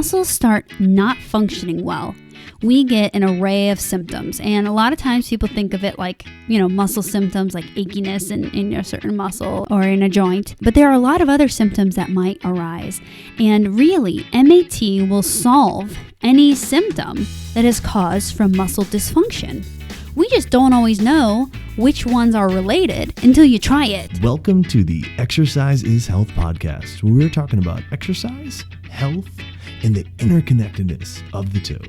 muscles start not functioning well, we get an array of symptoms. And a lot of times people think of it like, muscle symptoms like achiness in a certain muscle or in a joint. But there are a lot of other symptoms that might arise. And really, MAT will solve any symptom that is caused from muscle dysfunction. We just don't always know which ones are related until you try it. Welcome to the Exercise is Health podcast, where we're talking about exercise, health, and the interconnectedness of the two.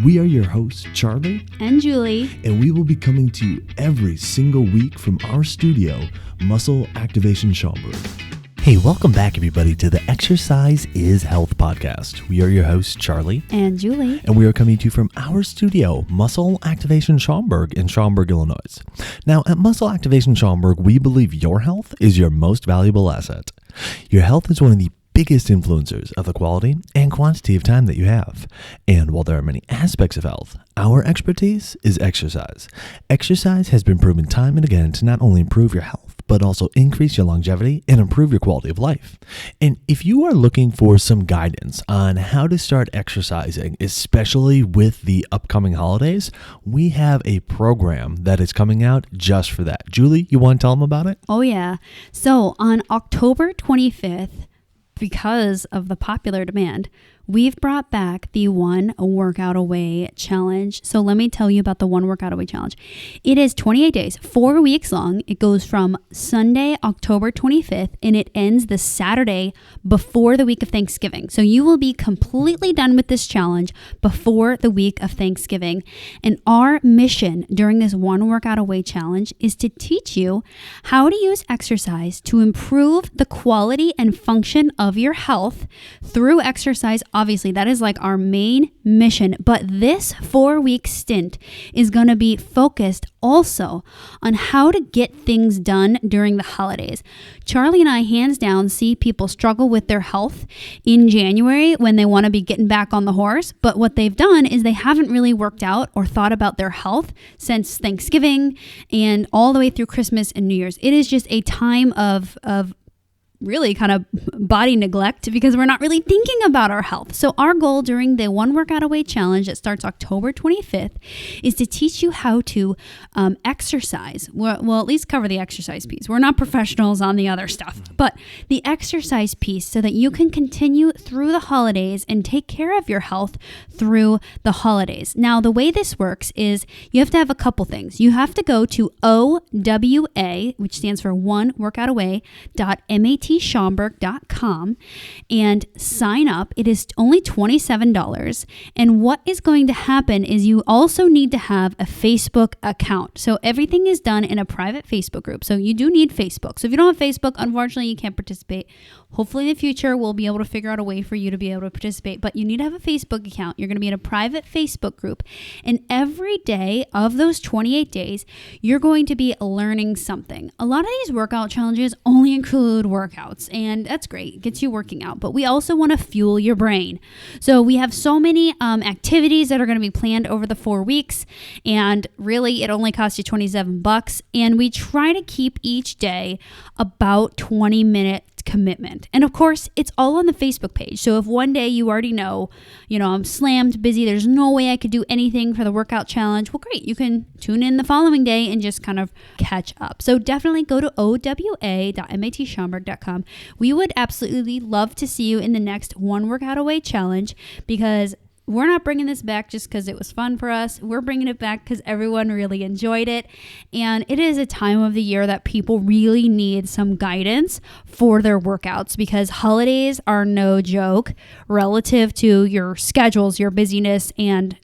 We are your hosts, Charlie and Julie, and we will be coming to you every single week from our studio, Muscle Activation Schaumburg. Hey, welcome back, everybody, to the Exercise is Health podcast. We are your hosts, Charlie and Julie, and we are coming to you from our studio, Muscle Activation Schaumburg in Schaumburg, Illinois. Now, at Muscle Activation Schaumburg, we believe your health is your most valuable asset. Your health is one of the biggest influencers of the quality and quantity of time that you have. And while there are many aspects of health, our expertise is exercise. Exercise has been proven time and again to not only improve your health, but also increase your longevity and improve your quality of life. And if you are looking for some guidance on how to start exercising, especially with the upcoming holidays, we have a program that is coming out just for that. Julie, you want to tell them about it? Oh yeah. So on October 25th, because of the popular demand, we've brought back the One Workout Away Challenge. So let me tell you about the One Workout Away Challenge. It is 28 days, 4 weeks long. It goes from Sunday, October 25th, and it ends the Saturday before the week of Thanksgiving. So you will be completely done with this challenge before the week of Thanksgiving. And our mission during this One Workout Away Challenge is to teach you how to use exercise to improve the quality and function of your health through exercise. Obviously, that is like our main mission, but this 4-week stint is going to be focused also on how to get things done during the holidays. Charlie and I, hands down, see people struggle with their health in January when they want to be getting back on the horse, but what they've done is they haven't really worked out or thought about their health since Thanksgiving and all the way through Christmas and New Year's. It is just a time of really kind of body neglect because we're not really thinking about our health. So our goal during the One Workout Away Challenge that starts October 25th is to teach you how to exercise. We'll at least cover the exercise piece. We're not professionals on the other stuff, but the exercise piece so that you can continue through the holidays and take care of your health through the holidays. Now, the way this works is you have to have a couple things. You have to go to OWA, which stands for oneworkoutaway.matschaumburg.com and sign up. It is only $27. And what is going to happen is you also need to have a Facebook account. So everything is done in a private Facebook group. So you do need Facebook. So if you don't have Facebook, unfortunately, you can't participate. Hopefully in the future, we'll be able to figure out a way for you to be able to participate, but you need to have a Facebook account. You're going to be in a private Facebook group. And every day of those 28 days, you're going to be learning something. A lot of these workout challenges only include workouts, and that's great. It gets you working out, but we also want to fuel your brain. So we have so many activities that are going to be planned over the 4 weeks, and really it only costs you $27. And we try to keep each day about 20 minutes commitment. And of course, it's all on the Facebook page. So if one day you already know, I'm slammed busy, there's no way I could do anything for the workout challenge, well, great. You can tune in the following day and just kind of catch up. So definitely go to owa.matschaumburg.com. We would absolutely love to see you in the next One Workout Away Challenge because we're not bringing this back just because it was fun for us. We're bringing it back because everyone really enjoyed it. And it is a time of the year that people really need some guidance for their workouts because holidays are no joke relative to your schedules, your busyness, and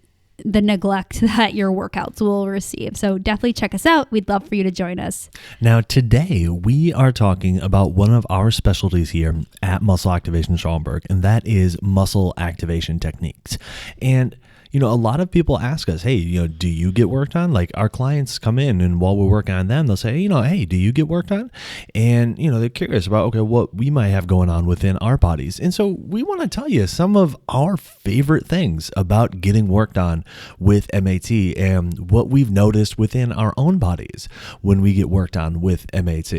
the neglect that your workouts will receive. So definitely check us out. We'd love for you to join us. Now, today we are talking about one of our specialties here at Muscle Activation Schaumburg, and that is muscle activation techniques. And A lot of people ask us, hey, do you get worked on? Like our clients come in and while we're working on them, they'll say, hey, do you get worked on? And, they're curious about, okay, what we might have going on within our bodies. And so we want to tell you some of our favorite things about getting worked on with MAT and what we've noticed within our own bodies when we get worked on with MAT.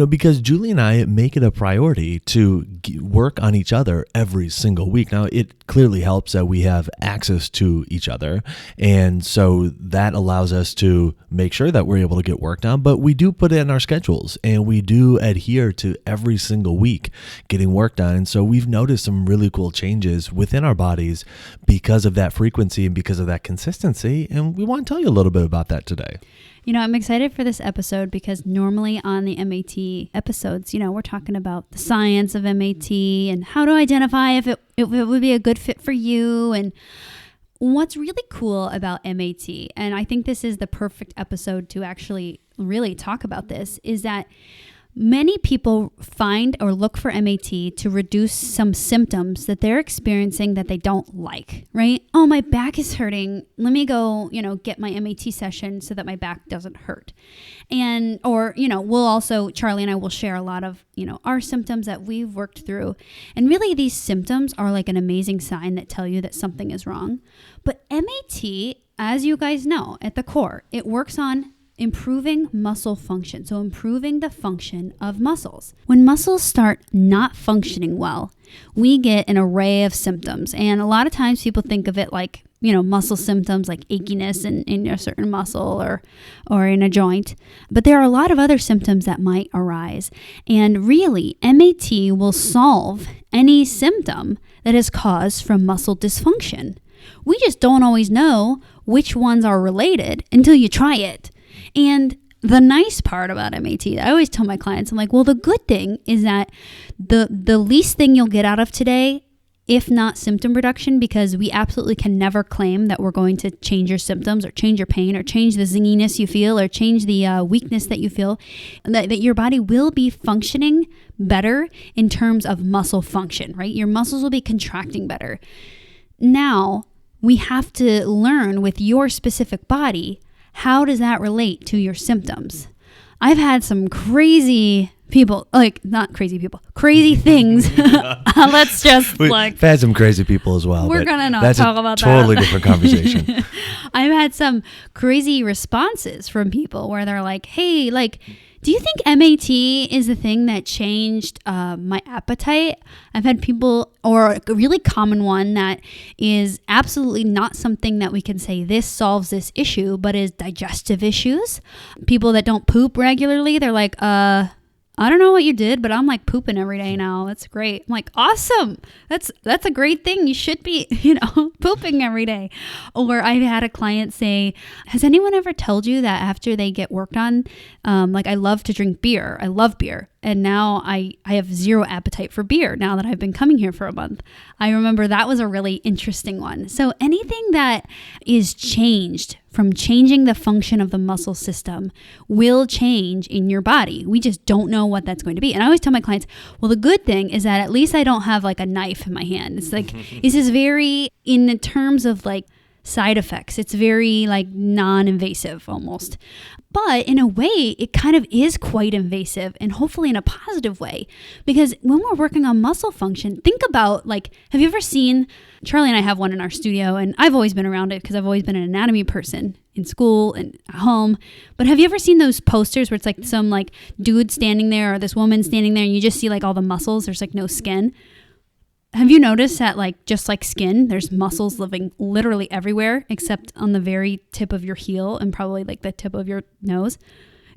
Because Julie and I make it a priority to work on each other every single week. Now, it clearly helps that we have access to each other. And so that allows us to make sure that we're able to get work done. But we do put it in our schedules and we do adhere to every single week getting work done. And so we've noticed some really cool changes within our bodies because of that frequency and because of that consistency. And we want to tell you a little bit about that today. I'm excited for this episode because normally on the MAT episodes, we're talking about the science of MAT and how to identify if it would be a good fit for you. And what's really cool about MAT, and I think this is the perfect episode to actually really talk about this, is that many people find or look for MAT to reduce some symptoms that they're experiencing that they don't like, right? Oh, my back is hurting. Let me go, get my MAT session so that my back doesn't hurt. Or we'll also, Charlie and I will share a lot of, our symptoms that we've worked through. And really these symptoms are like an amazing sign that tell you that something is wrong. But MAT, as you guys know, at the core, it works on improving muscle function. So improving the function of muscles. When muscles start not functioning well, we get an array of symptoms. And a lot of times people think of it like, muscle symptoms like achiness in a certain muscle or in a joint. But there are a lot of other symptoms that might arise. And really, MAT will solve any symptom that is caused from muscle dysfunction. We just don't always know which ones are related until you try it. And the nice part about MAT, I always tell my clients, I'm like, well, the good thing is that the least thing you'll get out of today, if not symptom reduction, because we absolutely can never claim that we're going to change your symptoms or change your pain or change the zinginess you feel or change the weakness that you feel, that your body will be functioning better in terms of muscle function, right? Your muscles will be contracting better. Now, we have to learn with your specific body, how does that relate to your symptoms? I've had some crazy people, not crazy people, crazy things. Let's just We've had some crazy people as well. We're going to not talk about that. Totally different conversation. I've had some crazy responses from people where they're like, hey, do you think MAT is the thing that changed my appetite? I've had people, or a really common one that is absolutely not something that we can say this solves this issue, but is digestive issues. People that don't poop regularly, they're like, I don't know what you did, but I'm like pooping every day now. That's great. I'm like, awesome. That's a great thing. You should be, pooping every day. Or I've had a client say, has anyone ever told you that after they get worked on, I love to drink beer. I love beer. And now I have zero appetite for beer now that I've been coming here for a month. I remember that was a really interesting one. So anything that is changed from changing the function of the muscle system will change in your body. We just don't know what that's going to be. And I always tell my clients, well, the good thing is that at least I don't have like a knife in my hand. It's like, this is very, in terms of side effects, it's very non-invasive almost. But in a way, it kind of is quite invasive, and hopefully in a positive way. Because when we're working on muscle function, think about have you ever seen, Charlie and I have one in our studio, and I've always been around it because I've always been an anatomy person in school and at home. But have you ever seen those posters where it's some dude standing there or this woman standing there and you just see all the muscles, there's no skin? Have you noticed that just like skin, there's muscles living literally everywhere except on the very tip of your heel and probably the tip of your nose?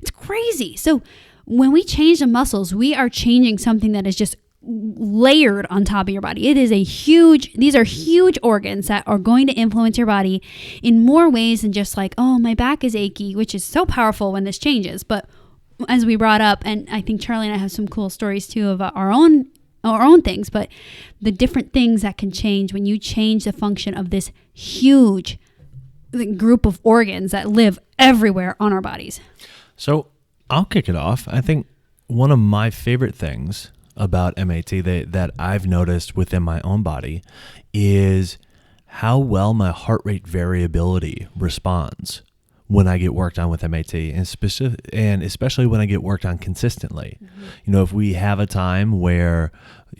It's crazy. So when we change the muscles, we are changing something that is just layered on top of your body. These are huge organs that are going to influence your body in more ways than just oh, my back is achy, which is so powerful when this changes. But as we brought up, and I think Charlie and I have some cool stories too of our own things, but the different things that can change when you change the function of this huge group of organs that live everywhere on our bodies. So I'll kick it off. I think one of my favorite things about MAT that I've noticed within my own body is how well my heart rate variability responds when I get worked on with MAT, and especially when I get worked on consistently. If we have a time where,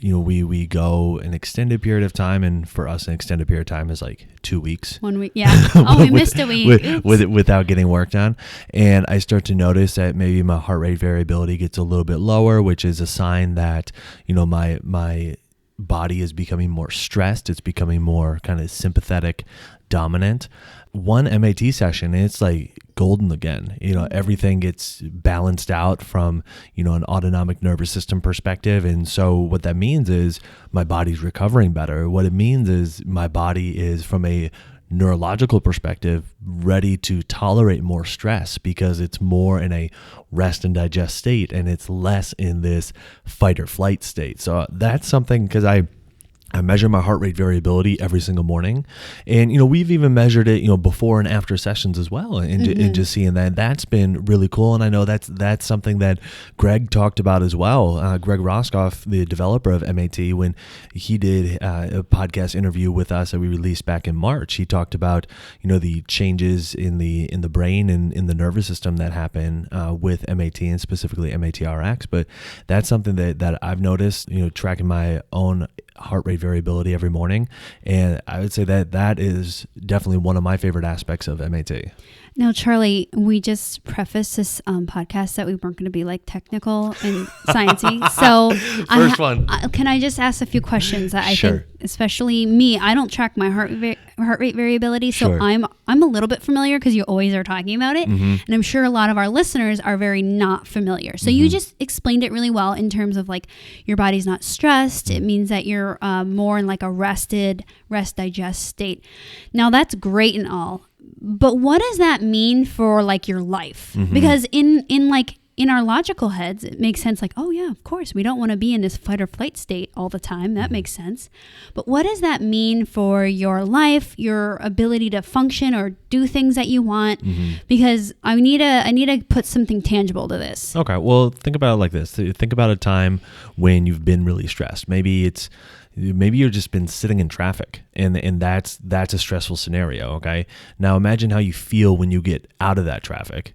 we go an extended period of time, and for us, an extended period of time is like 2 weeks. 1 week, yeah. Oh, we missed a week. Without getting worked on. And I start to notice that maybe my heart rate variability gets a little bit lower, which is a sign that, my body is becoming more stressed. It's becoming more kind of sympathetic dominant. One MAT session, it's like golden again. Everything gets balanced out from, an autonomic nervous system perspective. And so what that means is my body's recovering better. What it means is my body is, from a neurological perspective, ready to tolerate more stress because it's more in a rest and digest state, and it's less in this fight or flight state. So that's something, because I measure my heart rate variability every single morning. And, we've even measured it, before and after sessions as well. And just seeing that's been really cool. And I know that's something that Greg talked about as well. Greg Roscoff, the developer of MAT, when he did a podcast interview with us that we released back in March, he talked about, the changes in the brain and in the nervous system that happen with MAT, and specifically MATRX. But that's something that I've noticed, tracking my own heart rate variability every morning. And I would say that is definitely one of my favorite aspects of MAT. Now, Charlie, we just prefaced this podcast that we weren't going to be like technical and sciencey. So First one. Can I just ask a few questions that I Sure. think, especially me, I don't track my heart rate variability. So Sure. I'm a little bit familiar because you always are talking about it. And I'm sure a lot of our listeners are very not familiar. So you just explained it really well in terms of like your body's not stressed. It means that you're more in like a rest digest state. Now that's great and all. But what does that mean for like your life? Because in our logical heads, it makes sense like, oh yeah, of course, we don't want to be in this fight or flight state all the time. That makes sense. But what does that mean for your life, your ability to function or do things that you want? Because I need to put something tangible to this. Okay. Well, think about it like this. Think about a time when you've been really stressed. Maybe you've just been sitting in traffic, and that's a stressful scenario. Okay. Now imagine how you feel when you get out of that traffic.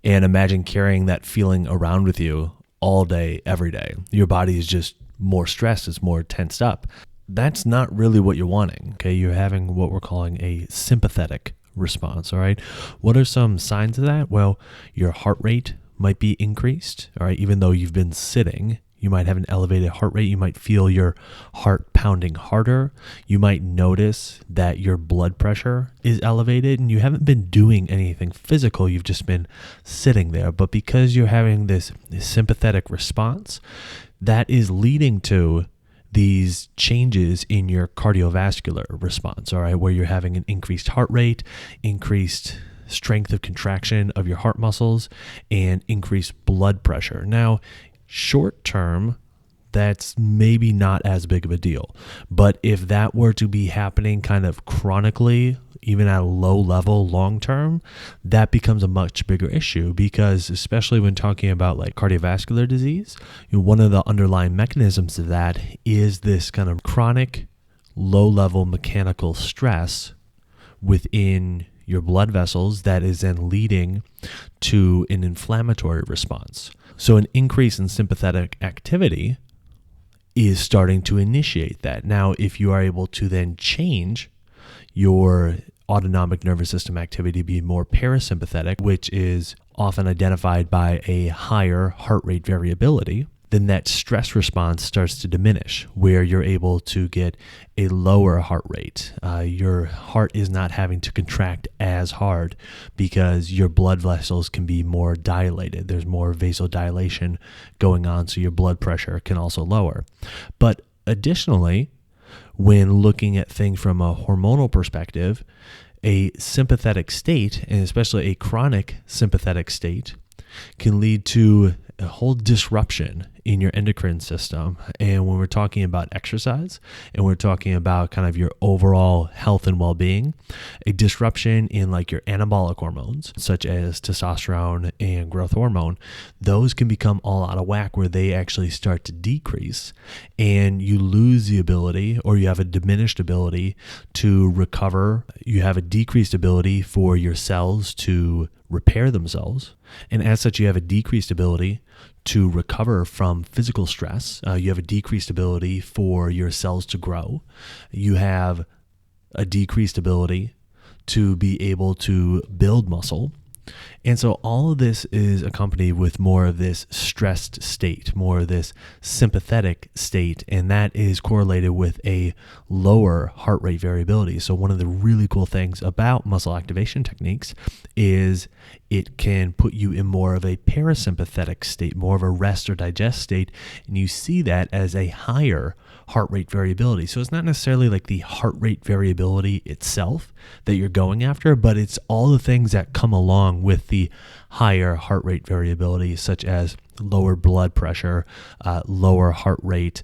And imagine carrying that feeling around with you all day, every day. Your body is just more stressed. It's more tensed up. That's not really what you're wanting. Okay. You're having what we're calling a sympathetic response. All right. What are some signs of that? Well, your heart rate might be increased. All right. Even though you've been sitting, you might have an elevated heart rate. You might feel your heart pounding harder. You might notice that your blood pressure is elevated, and you haven't been doing anything physical. You've just been sitting there. But because you're having this sympathetic response, that is leading to these changes in your cardiovascular response, all right, where you're having an increased heart rate, increased strength of contraction of your heart muscles, and increased blood pressure. Now, short term, that's maybe not as big of a deal. But if that were to be happening kind of chronically, even at a low level long term, that becomes a much bigger issue, because especially when talking about like cardiovascular disease, one of the underlying mechanisms of that is this kind of chronic low level mechanical stress within your blood vessels that is then leading to an inflammatory response. So an increase in sympathetic activity is starting to initiate that. Now, if you are able to then change your autonomic nervous system activity to be more parasympathetic, which is often identified by a higher heart rate variability, then that stress response starts to diminish, where you're able to get a lower heart rate. Your heart is not having to contract as hard because your blood vessels can be more dilated. There's more vasodilation going on, so your blood pressure can also lower. But additionally, when looking at things from a hormonal perspective, a sympathetic state, and especially a chronic sympathetic state, can lead to a whole disruption in your endocrine system. And when we're talking about exercise and we're talking about kind of your overall health and well-being, a disruption in like your anabolic hormones, such as testosterone and growth hormone, those can become all out of whack where they actually start to decrease and you lose the ability, or you have a diminished ability to recover. You have a decreased ability for your cells to repair themselves. And as such, you have a decreased ability to recover from physical stress. You have a decreased ability for your cells to grow. You have a decreased ability to be able to build muscle. And so all of this is accompanied with more of this stressed state, more of this sympathetic state, and that is correlated with a lower heart rate variability. So one of the really cool things about muscle activation techniques is it can put you in more of a parasympathetic state, more of a rest or digest state, and you see that as a higher heart rate variability. So it's not necessarily like the heart rate variability itself that you're going after, but it's all the things that come along with the higher heart rate variability, such as lower blood pressure, lower heart rate.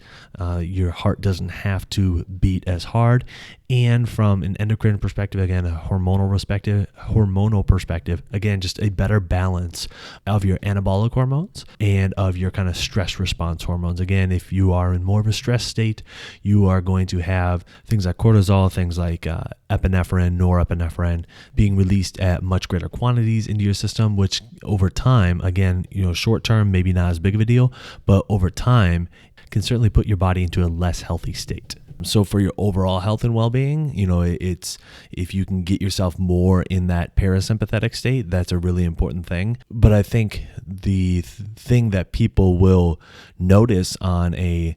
Your heart doesn't have to beat as hard. And from an endocrine perspective, again, a hormonal perspective, again, just a better balance of your anabolic hormones and of your kind of stress response hormones. Again, if you are in more of a stress state, you are going to have things like cortisol, things like epinephrine, norepinephrine being released at much greater quantities into your system, which over time, again, short term, maybe not as big of a deal, but over time can certainly put your body into a less healthy state. So for your overall health and well-being, it's if you can get yourself more in that parasympathetic state, that's a really important thing. But I think the thing that people will notice on a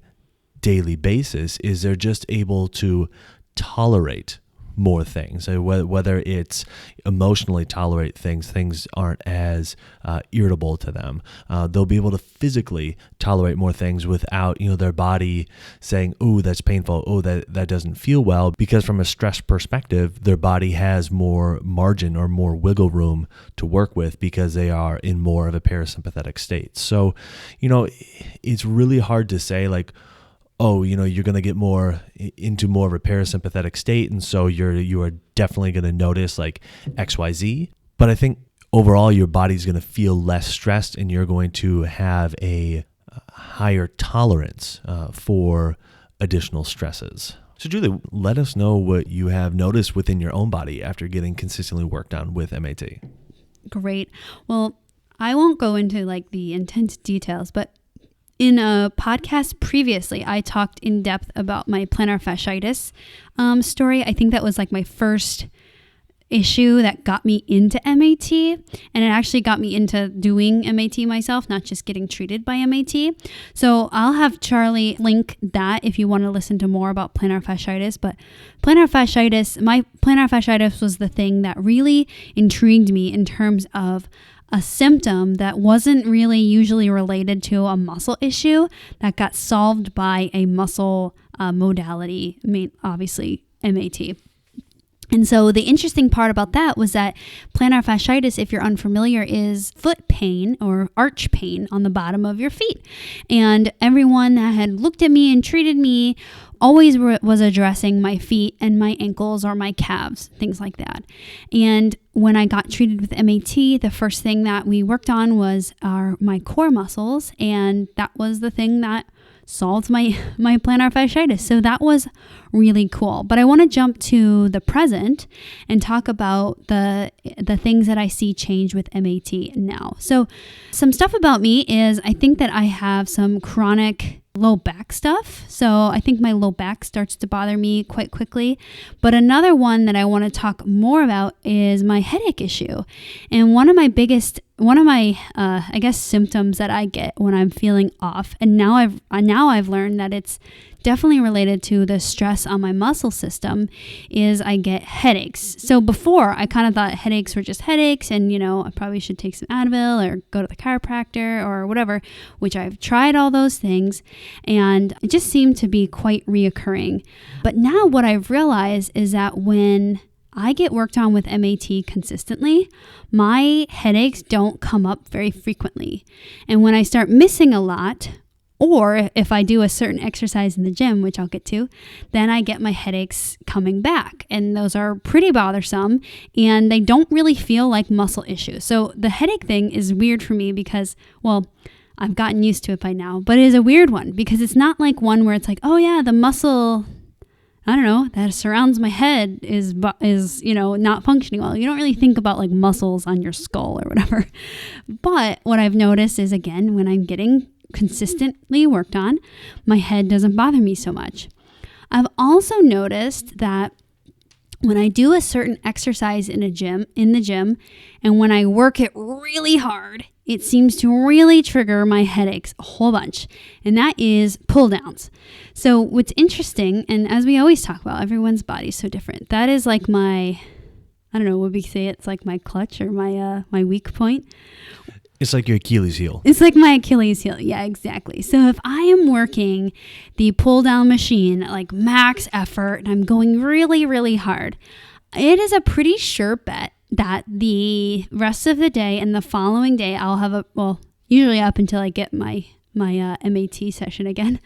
daily basis is they're just able to tolerate more things. So whether it's emotionally tolerate things aren't as irritable to them. They'll be able to physically tolerate more things without their body saying, "Oh, that's painful. Oh, that doesn't feel well." Because from a stress perspective, their body has more margin or more wiggle room to work with because they are in more of a parasympathetic state. So, it's really hard to say like, oh, you're going to get more into more of a parasympathetic state, and so you are definitely going to notice like XYZ. But I think overall your body's going to feel less stressed, and you're going to have a higher tolerance for additional stresses. So Julie, let us know what you have noticed within your own body after getting consistently worked on with MAT. Great. Well, I won't go into like the intense details, but in a podcast previously, I talked in depth about my plantar fasciitis story. I think that was like my first issue that got me into MAT, and it actually got me into doing MAT myself, not just getting treated by MAT. So I'll have Charlie link that if you want to listen to more about plantar fasciitis. But my plantar fasciitis was the thing that really intrigued me in terms of a symptom that wasn't really usually related to a muscle issue that got solved by a muscle modality, obviously MAT. And so the interesting part about that was that plantar fasciitis, if you're unfamiliar, is foot pain or arch pain on the bottom of your feet. And everyone that had looked at me and treated me always was addressing my feet and my ankles or my calves, things like that. And when I got treated with MAT, the first thing that we worked on was my core muscles, and that was the thing that solved my plantar fasciitis. So that was really cool. But I want to jump to the present and talk about the things that I see change with MAT now. So some stuff about me is I think that I have some chronic low back stuff. So I think my low back starts to bother me quite quickly. But another one that I want to talk more about is my headache issue. And one of my I guess symptoms that I get when I'm feeling off, and now I've learned that it's definitely related to the stress on my muscle system, is I get headaches. So before I kind of thought headaches were just headaches, and I probably should take some Advil or go to the chiropractor or whatever, which I've tried all those things, and it just seemed to be quite reoccurring. But now what I've realized is that when I get worked on with MAT consistently, my headaches don't come up very frequently. And when I start missing a lot, or if I do a certain exercise in the gym, which I'll get to, then I get my headaches coming back. And those are pretty bothersome, and they don't really feel like muscle issues. So the headache thing is weird for me because, well, I've gotten used to it by now, but it is a weird one because it's not like one where it's like, oh yeah, the muscle, I don't know, that surrounds my head is not functioning well. You don't really think about like muscles on your skull or whatever. But what I've noticed is, again, when I'm getting consistently worked on, my head doesn't bother me so much. I've also noticed that when I do a certain exercise in the gym, and when I work it really hard, it seems to really trigger my headaches a whole bunch, and that is pull downs. So what's interesting, and as we always talk about, everyone's body is so different. That is like my, I don't know, would we say it's like my clutch or my weak point? It's like your Achilles heel. It's like my Achilles heel. Yeah, exactly. So if I am working the pull down machine at like max effort and I'm going really, really hard, it is a pretty sure bet that the rest of the day and the following day I'll have usually up until I get my MAT session again,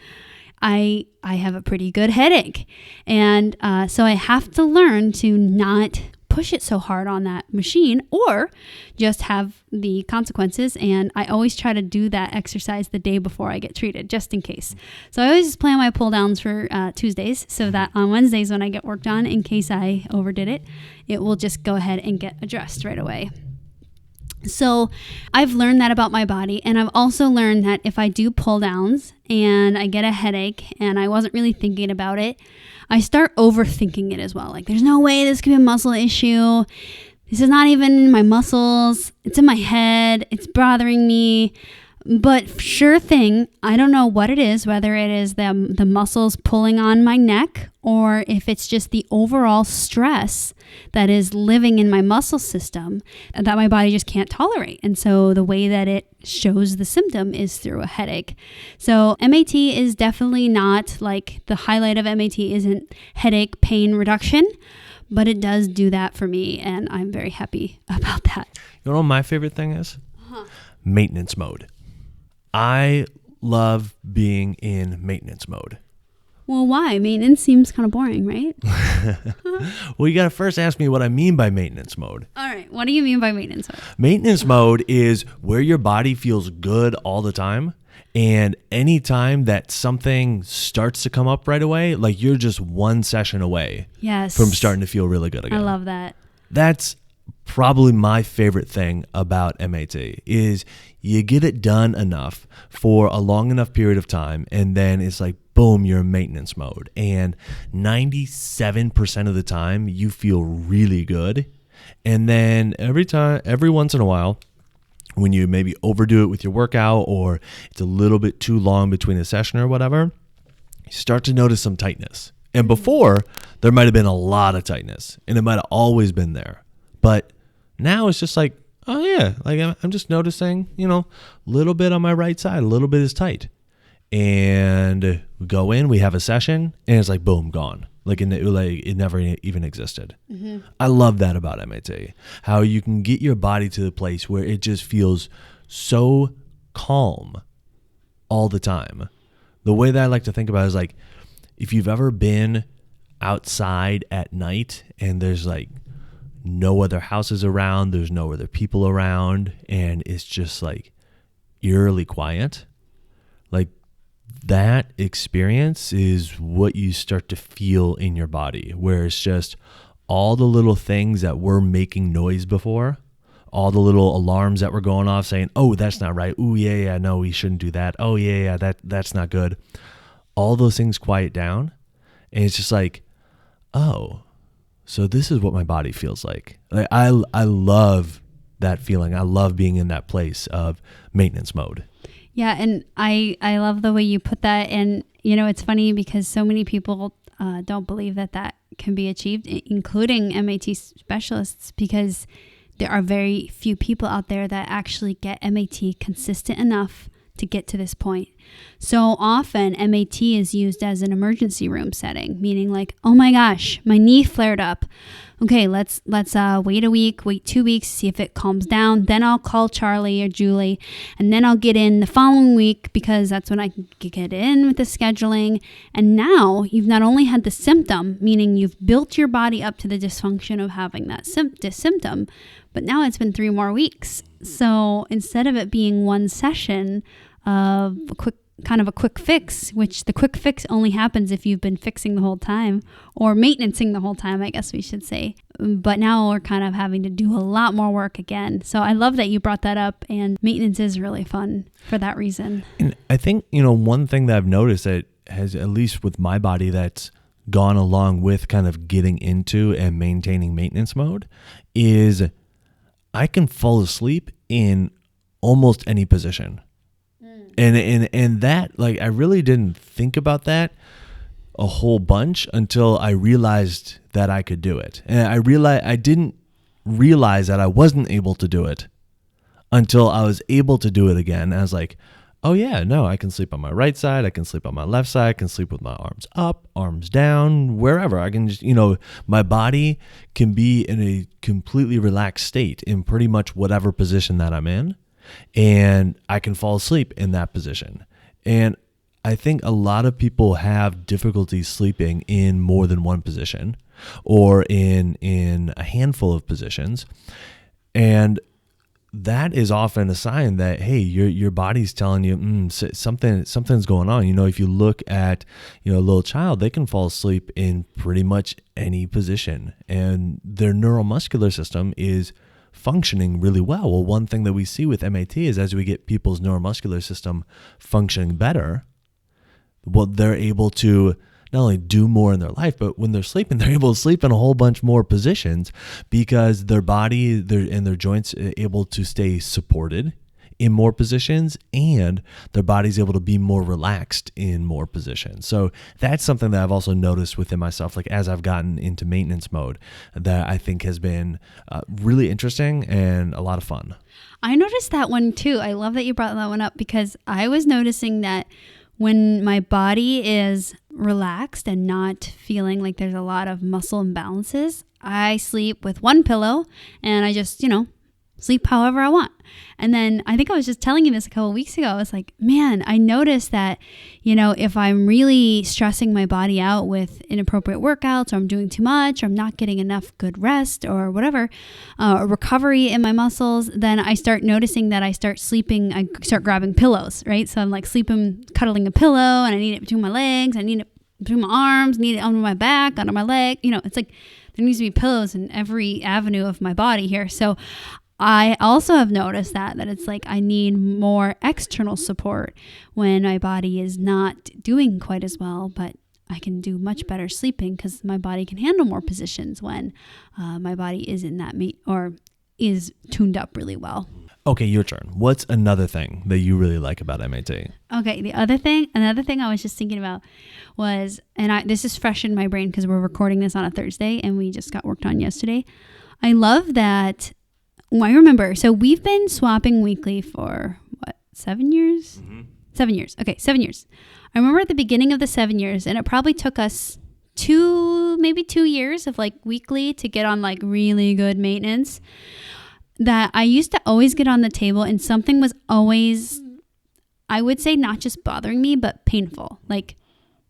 I have a pretty good headache. And so I have to learn to not push it so hard on that machine or just have the consequences. And I always try to do that exercise the day before I get treated, just in case. So I always just plan my pull downs for Tuesdays so that on Wednesdays when I get worked on, in case I overdid it, it will just go ahead and get addressed right away. So I've learned that about my body, and I've also learned that if I do pull downs and I get a headache and I wasn't really thinking about it, I start overthinking it as well. Like, there's no way this could be a muscle issue. This is not even in my muscles. It's in my head. It's bothering me. But sure thing, I don't know what it is, whether it is the muscles pulling on my neck or if it's just the overall stress that is living in my muscle system that my body just can't tolerate. And so the way that it shows the symptom is through a headache. So MAT is definitely not like the highlight of MAT isn't headache pain reduction, but it does do that for me. And I'm very happy about that. You know what my favorite thing is? Maintenance mode. I love being in maintenance mode. Well, why? Maintenance seems kind of boring, right? Well, you got to first ask me what I mean by maintenance mode. All right. What do you mean by maintenance mode? Maintenance mode is where your body feels good all the time. And anytime that something starts to come up right away, like you're just one session away from starting to feel really good again. I love that. That's probably my favorite thing about MAT is you get it done enough for a long enough period of time, and then it's like, boom, you're in maintenance mode. And 97% of the time, you feel really good. And then every once in a while, when you maybe overdo it with your workout or it's a little bit too long between a session or whatever, you start to notice some tightness. And before, there might have been a lot of tightness, and it might have always been there. But now it's just like, oh yeah, like I'm just noticing, a little bit on my right side, a little bit is tight. And we go in, we have a session, and it's like, boom, gone. Like it never even existed. Mm-hmm. I love that about MAT, how you can get your body to the place where it just feels so calm all the time. The way that I like to think about it is like, if you've ever been outside at night and there's like no other houses around, there's no other people around, and it's just like eerily quiet, like that experience is what you start to feel in your body, where it's just all the little things that were making noise before, all the little alarms that were going off saying, oh, that's not right. Oh, yeah, no, we shouldn't do that. Oh, yeah, that's not good. All those things quiet down, and it's just like, oh, so this is what my body feels like. I love that feeling. I love being in that place of maintenance mode. Yeah, and I love the way you put that. And, it's funny because so many people don't believe that can be achieved, including MAT specialists, because there are very few people out there that actually get MAT consistent enough to get to this point. So often MAT is used as an emergency room setting, meaning like, oh my gosh, my knee flared up. okay, let's wait a week, wait 2 weeks, see if it calms down. Then I'll call Charlie or Julie, and then I'll get in the following week because that's when I can get in with the scheduling. And now you've not only had the symptom, meaning you've built your body up to the dysfunction of having that symptom, but now it's been 3 more weeks. So instead of it being one session of a quick fix, which the quick fix only happens if you've been fixing the whole time or maintaining the whole time, I guess we should say. But now we're kind of having to do a lot more work again. So I love that you brought that up, and maintenance is really fun for that reason. And I think, one thing that I've noticed that has, at least with my body, that's gone along with kind of getting into and maintaining maintenance mode is I can fall asleep in almost any position. And that, like, I really didn't think about that a whole bunch until I realized that I could do it. And I didn't realize that I wasn't able to do it until I was able to do it again. I was like, oh yeah, no, I can sleep on my right side. I can sleep on my left side. I can sleep with my arms up, arms down, wherever. I can just, my body can be in a completely relaxed state in pretty much whatever position that I'm in. And I can fall asleep in that position. And I think a lot of people have difficulty sleeping in more than one position or in a handful of positions. And that is often a sign that, hey, your body's telling you something's going on. If you look at a little child, they can fall asleep in pretty much any position, and their neuromuscular system is functioning really well. Well, one thing that we see with MAT is as we get people's neuromuscular system functioning better, well, they're able to not only do more in their life, but when they're sleeping, they're able to sleep in a whole bunch more positions because their body and their joints are able to stay supported in more positions, and their body's able to be more relaxed in more positions. So that's something that I've also noticed within myself, like as I've gotten into maintenance mode, that I think has been really interesting and a lot of fun. I noticed that one too. I love that you brought that one up because I was noticing that when my body is relaxed and not feeling like there's a lot of muscle imbalances, I sleep with one pillow and I just, sleep however I want. And then I think I was just telling you this a couple of weeks ago. I was like, man, I noticed that, if I'm really stressing my body out with inappropriate workouts, or I'm doing too much, or I'm not getting enough good rest or whatever, recovery in my muscles, then I start noticing that I start sleeping, I start grabbing pillows, right? So I'm like sleeping, cuddling a pillow, and I need it between my legs, I need it between my arms, need it under my back, under my leg. It's like there needs to be pillows in every avenue of my body here. So I also have noticed that it's like I need more external support when my body is not doing quite as well, but I can do much better sleeping because my body can handle more positions when my body is in that or is tuned up really well. Okay, your turn. What's another thing that you really like about MAT? Okay, another thing I was just thinking about was, this is fresh in my brain because we're recording this on a Thursday and we just got worked on yesterday. I love that. Well, I remember. So we've been swapping weekly for 7 years? Mm-hmm. 7 years. Okay, 7 years. I remember at the beginning of the 7 years, and it probably took us maybe 2 years of like weekly to get on like really good maintenance, that I used to always get on the table and something was always, I would say, not just bothering me, but painful. Like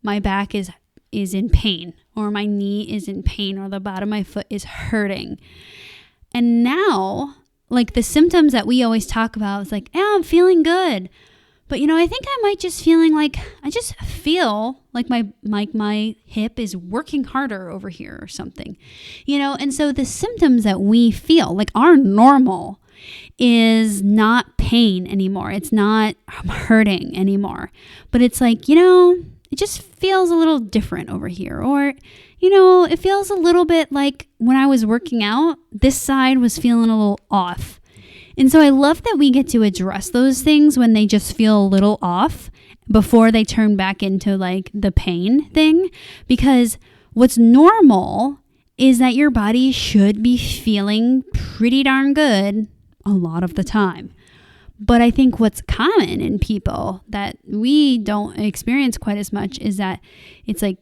my back is in pain, or my knee is in pain, or the bottom of my foot is hurting. And now, like the symptoms that we always talk about is like, I'm feeling good. But, I think I might just feeling like, I just feel like my hip is working harder over here or something, And so the symptoms that we feel, like our normal, is not pain anymore. It's not hurting anymore. But it's like, it just feels a little different over here. Or, it feels a little bit like when I was working out, this side was feeling a little off. And so I love that we get to address those things when they just feel a little off before they turn back into like the pain thing. Because what's normal is that your body should be feeling pretty darn good a lot of the time. But I think what's common in people that we don't experience quite as much is that it's like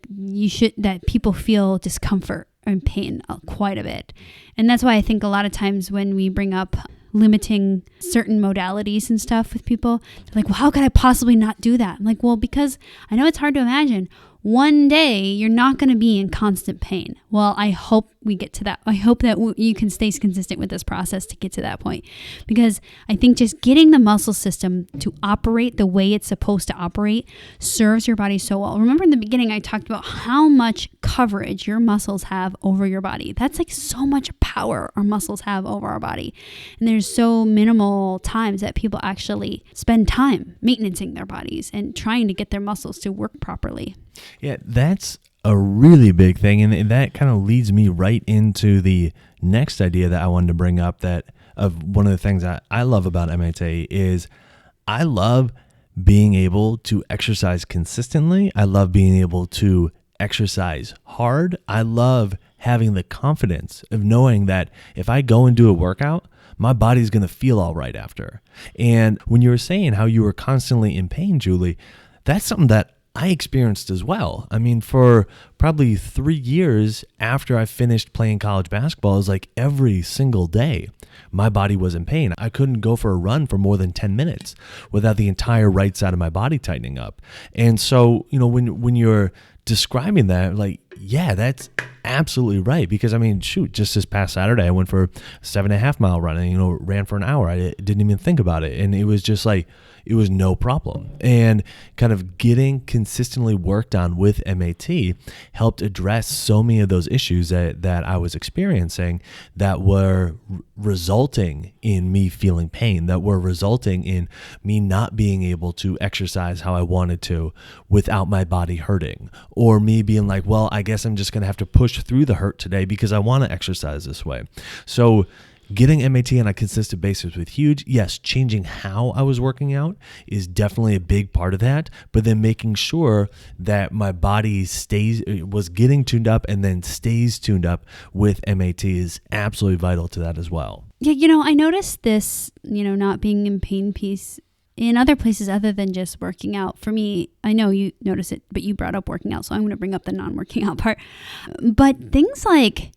that people feel discomfort in pain quite a bit. And that's why I think a lot of times when we bring up limiting certain modalities and stuff with people, they're like, well, how could I possibly not do that? I'm like, well, because I know it's hard to imagine. One day you're not going to be in constant pain. Well, I hope we get to that. I hope that you can stay consistent with this process to get to that point, because I think just getting the muscle system to operate the way it's supposed to operate serves your body so well. Remember in the beginning, I talked about how much coverage your muscles have over your body. That's like so much power our muscles have over our body. And there's so minimal times that people actually spend time maintaining their bodies and trying to get their muscles to work properly. Yeah, that's a really big thing. And that kind of leads me right into the next idea that I wanted to bring up, that of one of the things that I love about MAT is I love being able to exercise consistently. I love being able to exercise hard. I love having the confidence of knowing that if I go and do a workout, my body's going to feel all right after. And when you were saying how you were constantly in pain, Julie, that's something that I experienced as well. I mean, for probably 3 years after I finished playing college basketball, it was like every single day my body was in pain. I couldn't go for a run for more than 10 minutes without the entire right side of my body tightening up. And so, when you're describing that, like, yeah, that's absolutely right. Because I mean, shoot, just this past Saturday, I went for a 7.5 mile run and, ran for an hour. I didn't even think about it. And it was just like, it was no problem. And kind of getting consistently worked on with MAT helped address so many of those issues that I was experiencing that were resulting in me feeling pain, that were resulting in me not being able to exercise how I wanted to without my body hurting, or me being like, well, I guess I'm just going to have to push through the hurt today because I want to exercise this way. So getting MAT on a consistent basis was huge. Yes, changing how I was working out is definitely a big part of that, but then making sure that my body was getting tuned up and then stays tuned up with MAT is absolutely vital to that as well. Yeah, I noticed this, not being in pain piece in other places other than just working out. For me, I know you notice it, but you brought up working out, so I'm going to bring up the non-working out part. But things like,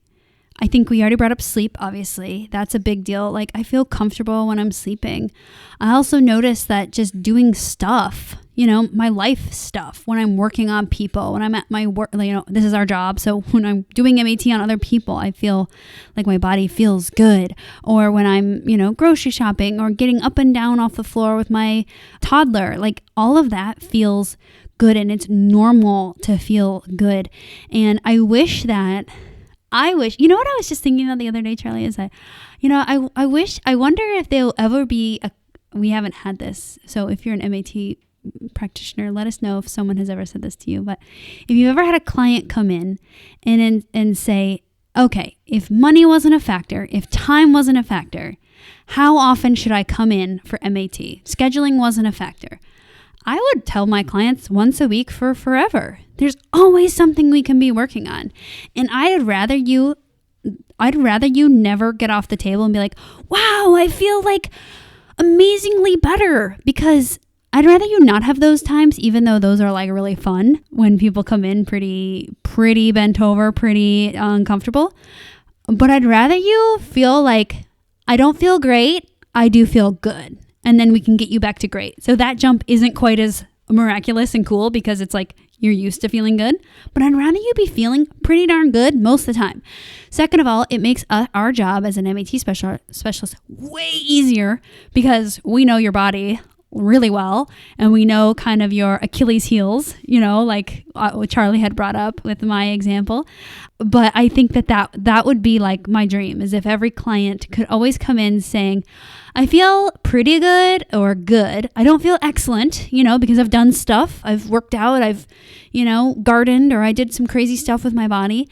I think we already brought up sleep, obviously. That's a big deal. Like, I feel comfortable when I'm sleeping. I also notice that just doing stuff, my life stuff, when I'm working on people, when I'm at my work, this is our job. So when I'm doing MAT on other people, I feel like my body feels good. Or when I'm, grocery shopping or getting up and down off the floor with my toddler, like all of that feels good, and it's normal to feel good. And I wish, what I was just thinking about the other day, Charlie, is that, I wonder if there'll ever be we haven't had this. So if you're an MAT practitioner, let us know if someone has ever said this to you. But if you've ever had a client come in and say, okay, if money wasn't a factor, if time wasn't a factor, how often should I come in for MAT? Scheduling wasn't a factor. I would tell my clients once a week for forever. There's always something we can be working on. And I'd rather you never get off the table and be like, wow, I feel like amazingly better, because I'd rather you not have those times, even though those are like really fun when people come in pretty bent over, pretty uncomfortable. But I'd rather you feel like, I don't feel great, I do feel good. And then we can get you back to great. So that jump isn't quite as miraculous and cool, because it's like you're used to feeling good. But I'd rather you be feeling pretty darn good most of the time. Second of all, it makes our job as an MAT specialist way easier, because we know your body really well, and we know kind of your Achilles heels, like what Charlie had brought up with my example. But I think that would be like my dream, is if every client could always come in saying, I feel pretty good or good. I don't feel excellent, because I've done stuff. I've worked out. I've, gardened, or I did some crazy stuff with my body.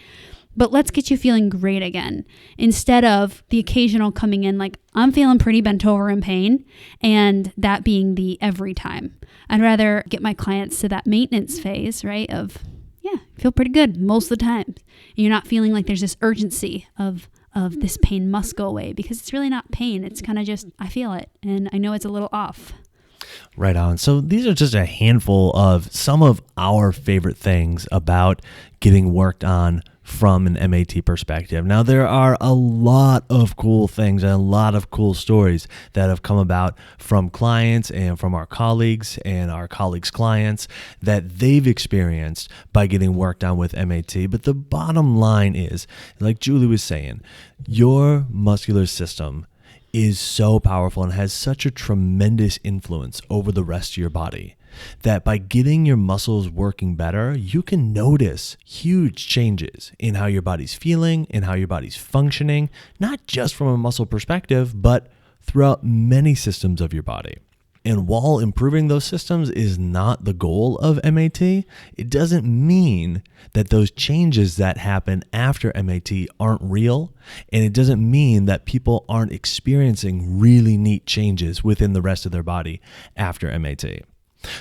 But let's get you feeling great again, instead of the occasional coming in like, I'm feeling pretty bent over in pain, and that being the every time. I'd rather get my clients to that maintenance phase, right, of, feel pretty good most of the time. And you're not feeling like there's this urgency of this pain must go away, because it's really not pain. It's kind of just, I feel it, and I know it's a little off. Right on. So these are just a handful of some of our favorite things about getting worked on from an MAT perspective. Now, there are a lot of cool things and a lot of cool stories that have come about from clients and from our colleagues and our colleagues' clients that they've experienced by getting work done with MAT. But the bottom line is, like Julie was saying, your muscular system is so powerful and has such a tremendous influence over the rest of your body that by getting your muscles working better, you can notice huge changes in how your body's feeling and how your body's functioning, not just from a muscle perspective, but throughout many systems of your body. And while improving those systems is not the goal of MAT, it doesn't mean that those changes that happen after MAT aren't real. And it doesn't mean that people aren't experiencing really neat changes within the rest of their body after MAT.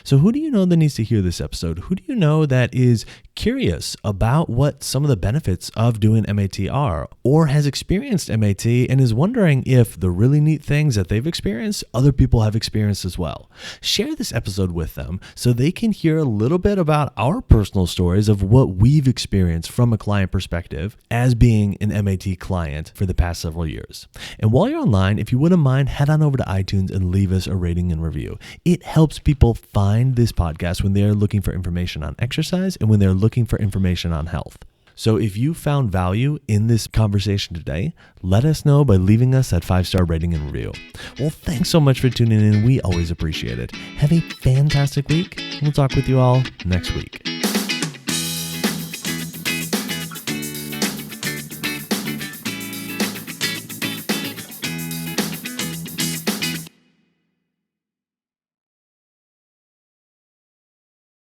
So who do you know that needs to hear this episode? Who do you know that is curious about what some of the benefits of doing MAT are, or has experienced MAT and is wondering if the really neat things that they've experienced, other people have experienced as well? Share this episode with them so they can hear a little bit about our personal stories of what we've experienced from a client perspective as being an MAT client for the past several years. And while you're online, if you wouldn't mind, head on over to iTunes and leave us a rating and review. It helps people find this podcast when they're looking for information on exercise and when they're looking for information on health. So if you found value in this conversation today, let us know by leaving us that 5-star rating and review. Well, thanks so much for tuning in. We always appreciate it. Have a fantastic week. We'll talk with you all next week.